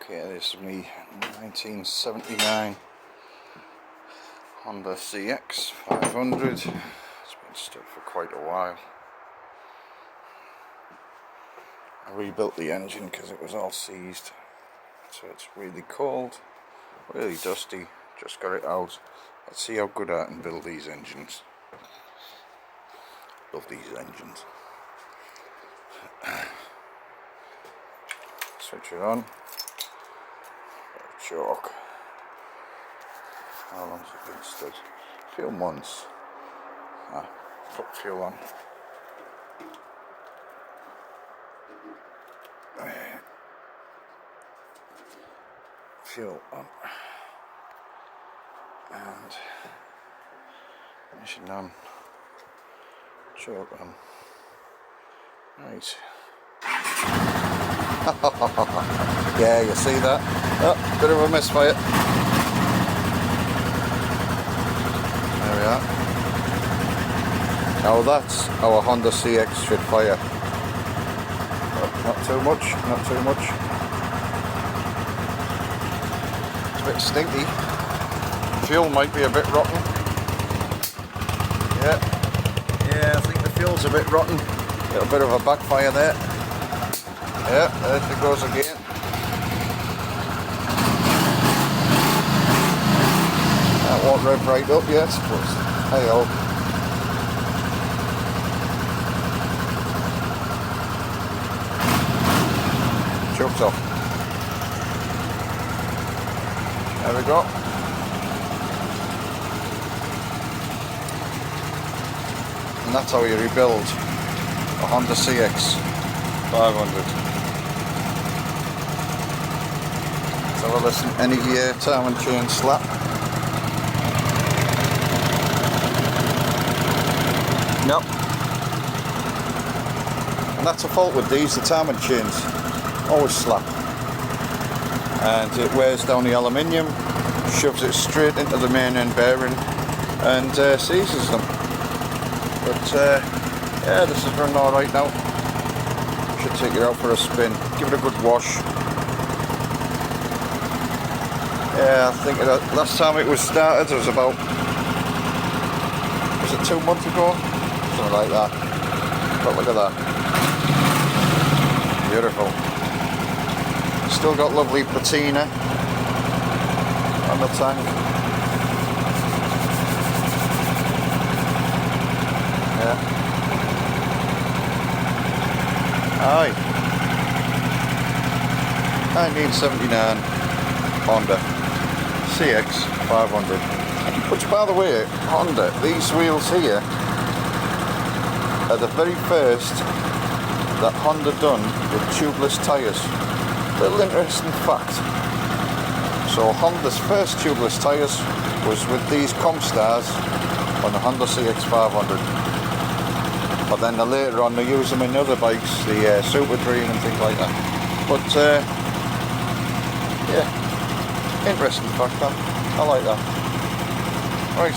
Okay, this is me 1979 Honda cx500. It's been stood for quite a while. I rebuilt the engine because it was all seized, so it's really cold, really dusty. Just got it out. Let's see how good I can build these engines. Love these engines. Switch it on. Chalk. How long's it been stood? A few months. Put fuel on. Fuel on. And ignition on. Chalk on. Right. Yeah, you see that? Oh, bit of a misfire. There we are. Now that's our Honda CX should fire. Oh, not too much, not too much. It's a bit stinky. Fuel might be a bit rotten. Yeah, I think the fuel's a bit rotten. A little bit of a backfire there. Yeah, there she goes again. That won't rev right up yet, but hey ho. Choked off. There we go. And that's how you rebuild a Honda cx500. Let's have a listen. Any time and chain slap. Nope. And that's a fault with these, the time and chains always slap. And it wears down the aluminium, shoves it straight into the main end bearing and seizes them. But yeah, this is running alright now. Should take it out for a spin, give it a good wash. Yeah, I think last time it was started, it was about, was it 2 months ago? Something like that. But look at that. Beautiful. Still got lovely patina on the tank. Yeah. Aye. 1979 Honda cx500. Which, by the way, Honda, these wheels here are the very first that Honda done with tubeless tyres. Little interesting fact. So Honda's first tubeless tyres was with these Comstars on the Honda cx500. But then later on they use them in other bikes, the Super Dream and things like that. But yeah, interesting fact that. I like that. Right.